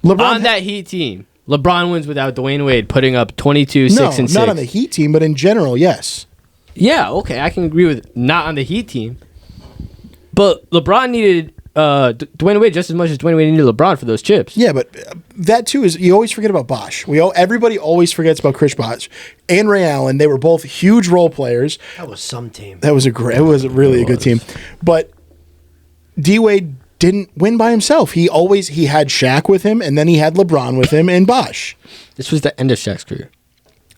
on that Heat team, LeBron wins without Dwayne Wade putting up 22, 6, and 6. Not on the Heat team, but in general, yes. Yeah, okay, I can agree with not on the Heat team. But LeBron needed Dwayne Wade just as much as Dwayne Wade needed LeBron for those chips. Yeah, but that too is, you always forget about Bosh. Everybody always forgets about Chris Bosh and Ray Allen. They were both huge role players. That was some team. It was really a good team. But D Wade didn't win by himself. He had Shaq with him, and then he had LeBron with him and Bosh. This was the end of Shaq's career.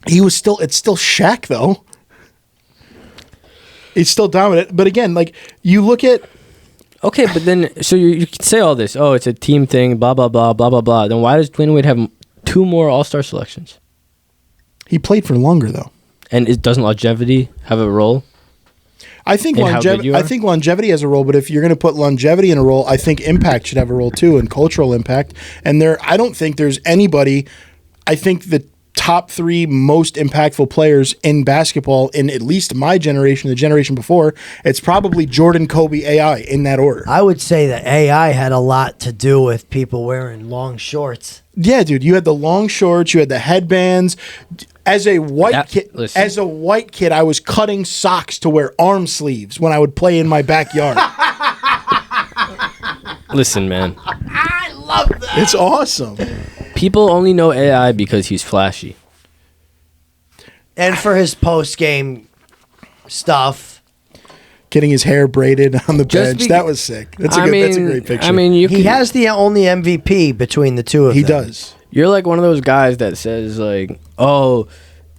It's still Shaq though. It's still dominant. But again, like you look at. Okay, but then so you can say all this. Oh, it's a team thing. Blah blah blah blah blah blah. Then why does Dwayne Wade have 2 more All-Star selections? He played for longer though. And doesn't longevity have a role? I think longevity has a role, but if you're going to put longevity in a role, I think impact should have a role too, and cultural impact. And I don't think there's anybody. I think the top 3 most impactful players in basketball in at least my generation, the generation before, it's probably Jordan, Kobe, AI in that order. I would say that AI had a lot to do with people wearing long shorts. Yeah, dude, you had the long shorts, you had the headbands. As a white kid, I was cutting socks to wear arm sleeves when I would play in my backyard. Listen, man. I love that. It's awesome. People only know AI because he's flashy. And for his post-game stuff. Getting his hair braided on the bench. That was sick. That's a great picture. I mean, he has the only MVP between the two of them. He does. You're like one of those guys that says like, oh,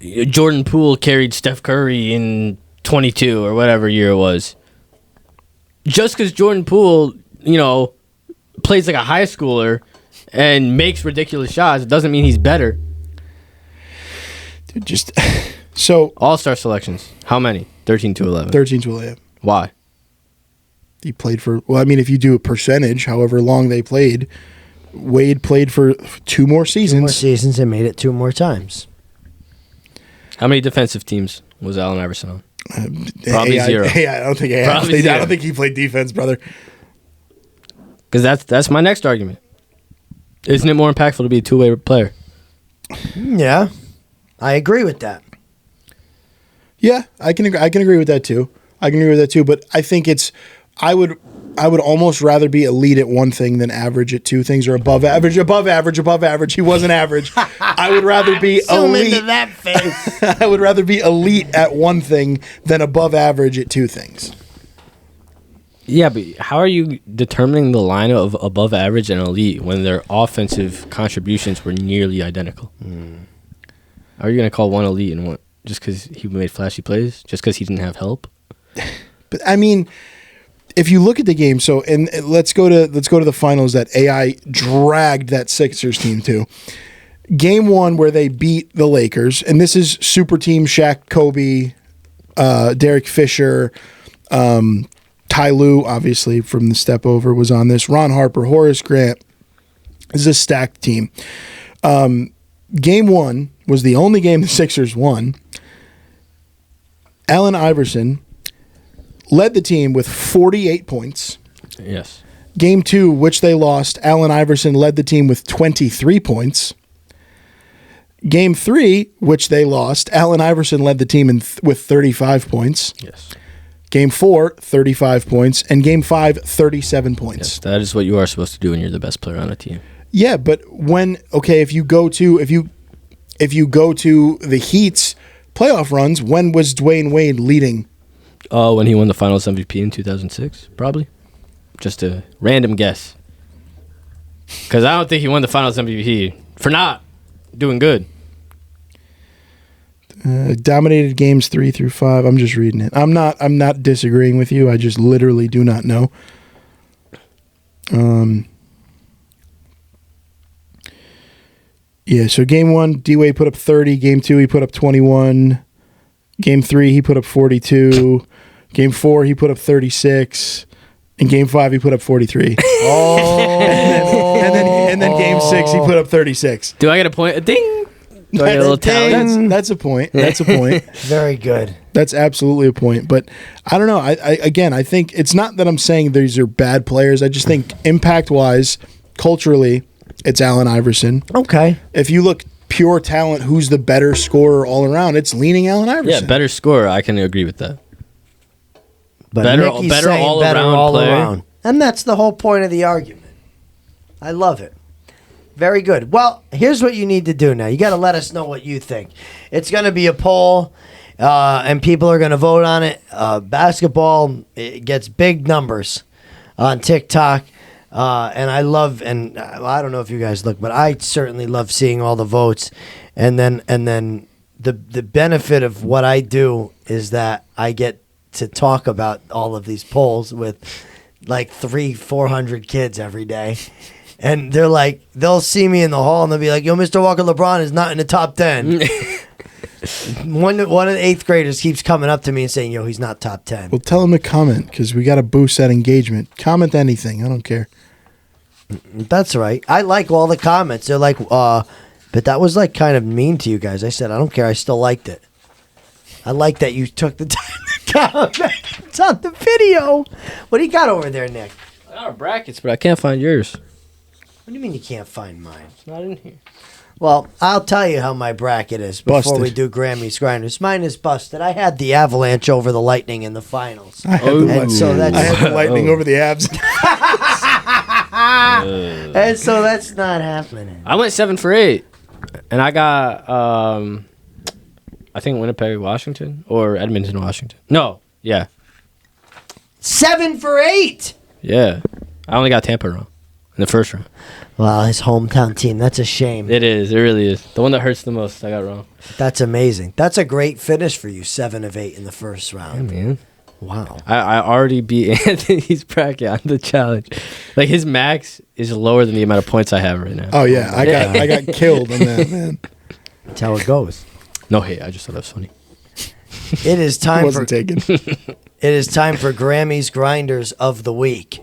Jordan Poole carried Steph Curry in 22 or whatever year it was. Just because Jordan Poole, plays like a high schooler and makes ridiculous shots, it doesn't mean he's better. Dude, so All-Star selections. How many? 13 to 11. 13 to 11. Why? He played for, if you do a percentage, however long they played, Wade played for 2 more seasons. 2 more seasons and made it 2 more times. How many defensive teams was Allen Iverson on? Probably zero. Yeah, I don't think I don't think he played defense, brother. Because that's my next argument. Isn't it more impactful to be a two-way player? Yeah, I agree with that. Yeah, I can agree with that too. But I think I would almost rather be elite at one thing than average at 2 things, or above average. He wasn't average. I would rather be elite. Into that face. I would rather be elite at one thing than above average at 2 things. Yeah, but how are you determining the line of above average and elite when their offensive contributions were nearly identical? Are you going to call one elite and one just because he made flashy plays? Just because he didn't have help? But I mean, if you look at the game, and let's go to the finals that AI dragged that Sixers team to. Game 1 where they beat the Lakers, and this is super team Shaq, Kobe, Derek Fisher, Ty Lue, obviously from the step over, was on this. Ron Harper, Horace Grant. This is a stacked team. Game 1 was the only game the Sixers won. Allen Iverson led the team with 48 points. Yes. Game 2, which they lost, Allen Iverson led the team with 23 points. Game 3, which they lost, Allen Iverson led the team with 35 points. Yes. Game 4, 35 points. And Game 5, 37 points. Yes, that is what you are supposed to do when you're the best player on a team. Yeah, but if you go to the Heat's playoff runs, when was Dwayne Wade leading? When he won the Finals MVP in 2006, probably. Just a random guess. Because I don't think he won the Finals MVP for not doing good. Dominated games 3 through 5. I'm just reading it. I'm not disagreeing with you. I just literally do not know. Yeah, so game 1, D-Wade put up 30. Game 2, he put up 21. Game 3, he put up 42. Game 4, he put up 36. In Game 5, he put up 43. and then Game 6, he put up 36. Do I get a point? A ding! Do I get a little tally? That's a point. That's a point. Very good. That's absolutely a point. But I don't know. I think it's not that I'm saying these are bad players. I just think impact-wise, culturally, it's Allen Iverson. Okay. If you look pure talent, who's the better scorer all around? It's leaning Allen Iverson. Yeah, better scorer. I can agree with that. But Better- Nicky's better saying all-around player. And that's the whole point of the argument. I love it. Very good. Well, here's what you need to do now. You got to let us know what you think. It's going to be a poll, and people are going to vote on it. Basketball, it gets big numbers on TikTok. And I love, and I don't know if you guys look, but I certainly love seeing all the votes. And then the benefit of what I do is that I get to talk about all of these polls with like 300-400 kids every day. And they're like, they'll see me in the hall and they'll be like, yo, Mr. Walker LeBron is not in the top 10. One of the 8th graders keeps coming up to me and saying, yo, he's not top 10. Well, tell him to comment because we got to boost that engagement. Comment anything. I don't care. That's right. I like all the comments. They're like, but that was like kind of mean to you guys. I said, I don't care. I still liked it. I like that you took the time to comment. It's on the video. What do you got over there, Nick? I got our brackets, but I can't find yours. What do you mean you can't find mine? It's not in here. Well, I'll tell you how my bracket is before Busted. we do Grammys Grinders. Mine is busted. I had the Avalanche over the Lightning in the finals. I had, Oh. the, And so that's I had the lightning over the abs. and so that's not happening. I went 7 for 8, and I got I think Winnipeg, Washington, or Edmonton, Washington. No, yeah, 7 for 8. yeah. I only got Tampa wrong in the first round. Well, his hometown team. That's a shame. It is. It really is. The one that hurts the most, I got wrong. That's amazing. That's a great finish for you. 7 of 8 in the first round. Man, Wow. I already beat Anthony's bracket on the challenge. Like his max is lower than the amount of points I have right now. Oh yeah, I got killed on that, man. That's how it goes. No hate. I just thought that was funny. It is time for Wasn't taken. it is time for Grammys Grinders of the week.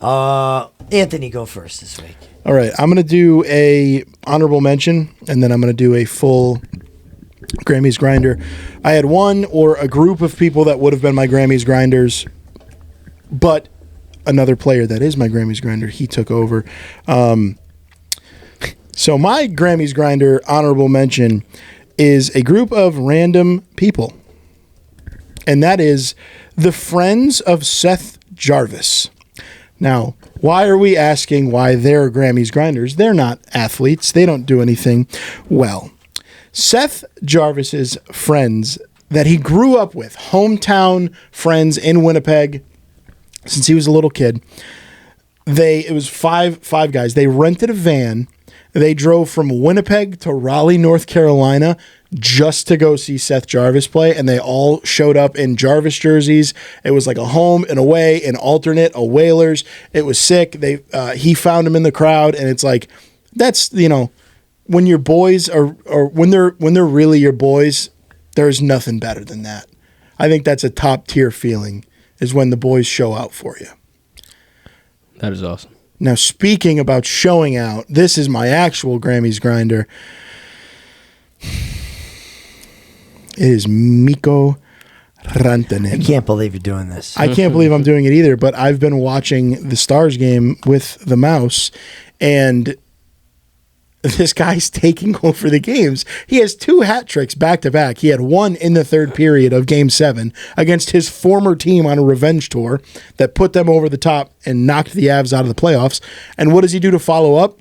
Anthony, go first this week. All right, I'm gonna do a honorable mention, and then I'm gonna do a full Grammys grinder. I had one or a group of people that would have been my Grammys grinders, but another player that is my Grammys grinder, he took over. So my Grammys grinder honorable mention is a group of random people, and that is the Friends of Seth Jarvis. Now, why are we asking why they're Grammys grinders? They're not athletes. They don't do anything. Well, Seth Jarvis's friends that he grew up with, hometown friends in Winnipeg since he was a little kid, it was five guys. They rented a van. They drove from Winnipeg to Raleigh, North Carolina, just to go see Seth Jarvis play, and they all showed up in Jarvis jerseys. It was like a home, an away, an alternate, a Whalers. It was sick. He found him in the crowd, and it's like, that's, when your boys are when they're really your boys, there's nothing better than that. I think that's a top tier feeling, is when the boys show out for you. That is awesome. Now, speaking about showing out, this is my actual Grammys grinder. It is Mikko Rantanen. I can't believe you're doing this. I can't believe I'm doing it either, but I've been watching the Stars game with the mouse, and this guy's taking over the games. He has 2 hat tricks back to back. He had one in the third period of Game 7 against his former team on a revenge tour that put them over the top and knocked the Avs out of the playoffs. And what does he do to follow up?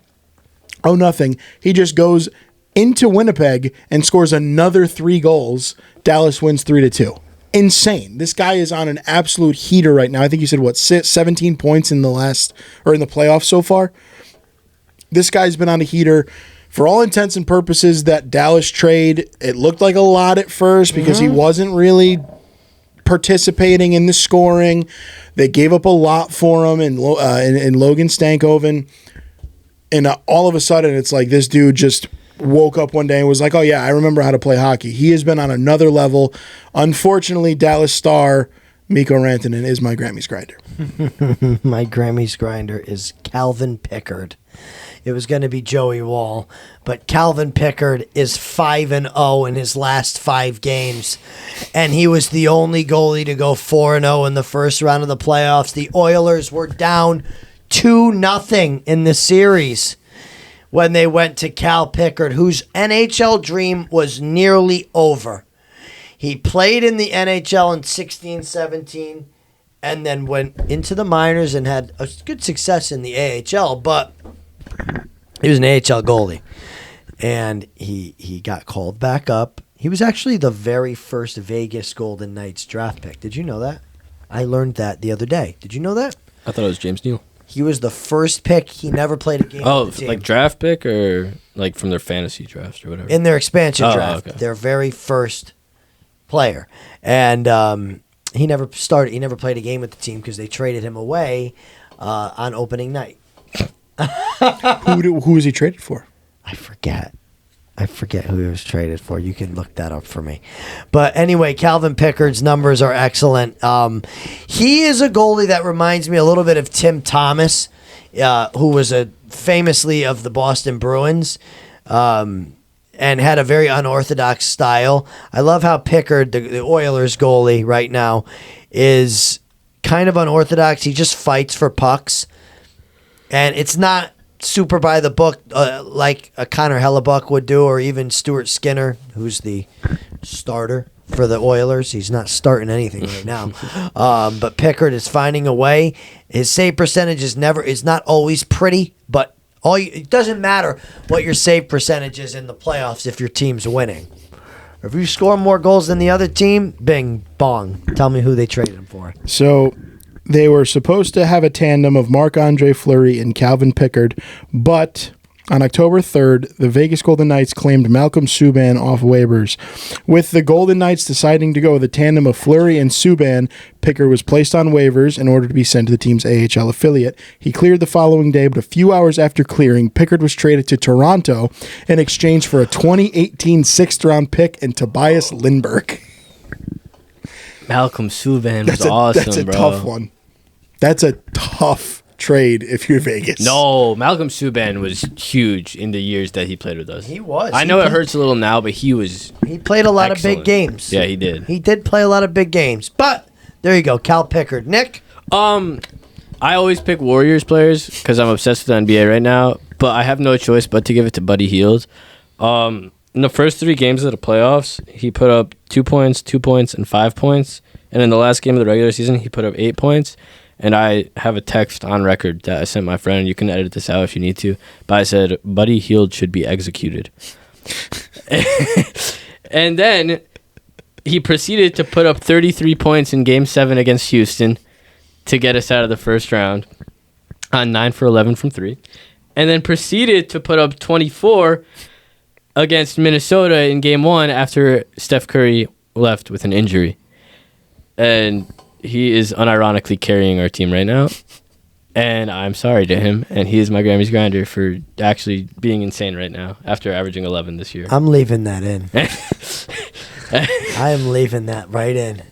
Oh, nothing. He just goes into Winnipeg and scores another 3 goals. Dallas wins 3-2. Insane. This guy is on an absolute heater right now. I think you said 17 points in the playoffs so far. This guy's been on a heater for all intents and purposes. That Dallas trade, it looked like a lot at first because he wasn't really participating in the scoring. They gave up a lot for him in Logan Stankoven. And all of a sudden, it's like this dude just woke up one day and was like, oh, yeah, I remember how to play hockey. He has been on another level. Unfortunately, Dallas star Mikko Rantanen is my Grammys grinder. My Grammys grinder is Calvin Pickard. It was going to be Joey Wall, but Calvin Pickard is 5-0 in his last 5 games, and he was the only goalie to go 4-0 in the first round of the playoffs. The Oilers were down 2-0 in the series when they went to Cal Pickard, whose NHL dream was nearly over. He played in the NHL in 16-17 and then went into the minors and had a good success in the AHL, but he was an AHL goalie. And he got called back up. He was actually the very first Vegas Golden Knights draft pick. Did you know that? I learned that the other day. Did you know that? I thought it was James Neal. He was the first pick. He never played a game. Oh, with the team. like draft pick or like from their fantasy drafts or whatever? In their expansion Oh, draft. okay. Their very first player. And he never started. He never played a game with the team because they traded him away on opening night. Who was he traded for? I forget who he was traded for. You can look that up for me. But anyway, Calvin Pickard's numbers are excellent. He is a goalie that reminds me a little bit of Tim Thomas, who was famously of the Boston Bruins and had a very unorthodox style. I love how Pickard, the Oilers goalie right now, is kind of unorthodox. He just fights for pucks. And it's not super by the book like a Connor Hellebuck would do, or even Stuart Skinner, who's the starter for the Oilers. He's not starting anything right now. But Pickard is finding a way. His save percentage is not always pretty, but it doesn't matter what your save percentage is in the playoffs if your team's winning. If you score more goals than the other team, bing, bong. Tell me who they traded him for. So they were supposed to have a tandem of Marc-Andre Fleury and Calvin Pickard, but on October 3rd, the Vegas Golden Knights claimed Malcolm Subban off waivers. With the Golden Knights deciding to go with a tandem of Fleury and Subban, Pickard was placed on waivers in order to be sent to the team's AHL affiliate. He cleared the following day, but a few hours after clearing, Pickard was traded to Toronto in exchange for a 2018 sixth-round pick and Tobias Lindbergh. Malcolm Subban was awesome, That's a bro. tough one. That's a tough trade if you're Vegas. No, Malcolm Subban was huge in the years that he played with us. He was. I know it hurts a little now, but he was. He played a lot of excellent. big games. Yeah, he did. He did play a lot of big games. But there you go, Cal Pickard. Nick? I always pick Warriors players because I'm obsessed with the NBA right now, but I have no choice but to give it to Buddy Hield. In the first 3 games of the playoffs, he put up 2 points, 2 points, and 5 points. And in the last game of the regular season, he put up 8 points. And I have a text on record that I sent my friend. You can edit this out if you need to. But I said, Buddy Hield should be executed. And then he proceeded to put up 33 points in Game 7 against Houston to get us out of the first round on 9 for 11 from 3. And then proceeded to put up 24 against Minnesota in Game 1 after Steph Curry left with an injury. And he is unironically carrying our team right now. And I'm sorry to him. And he is my Grammys grinder for actually being insane right now after averaging 11 this year. I'm leaving that in. I am leaving that right in.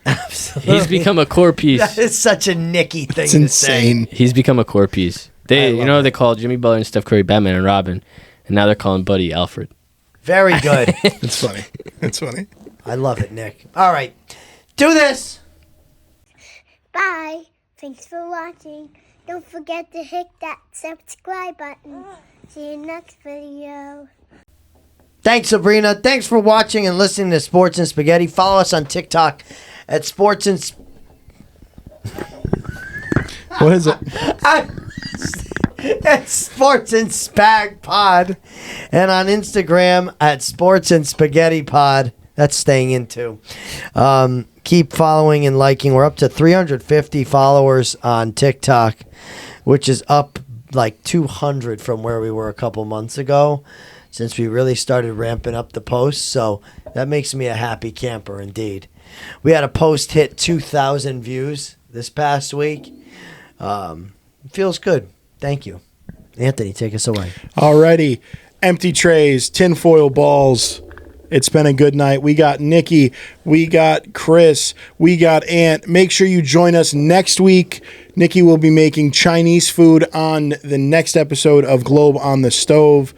Absolutely. He's become a core piece. That is such a Nicky thing It's to insane. say. He's become a core piece. They call Jimmy Butler and Steph Curry Batman and Robin. And now they're calling Buddy Alfred. Very good. It's funny. It's funny. I love it, Nick. All right. Do this. Bye. Thanks for watching. Don't forget to hit that subscribe button. See you next video. Thanks, Sabrina. Thanks for watching and listening to Sports and Spaghetti. Follow us on TikTok at Sports and... What is it? at Sports and Spag Pod. And on Instagram at Sports and Spaghetti Pod. That's staying in too. Keep following and liking. We're up to 350 followers on TikTok, which is up like 200 from where we were a couple months ago since we really started ramping up the posts. So that makes me a happy camper indeed. We had a post hit 2,000 views this past week. It feels good. Thank you. Anthony, take us away. Alrighty. Empty trays, tinfoil balls. It's been a good night. We got Nicky. We got Chris. We got Ant. Make sure you join us next week. Nicky will be making Chinese food on the next episode of Globe on the Stove.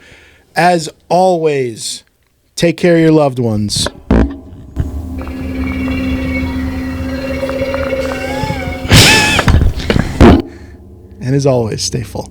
As always, take care of your loved ones. And as always, stay full.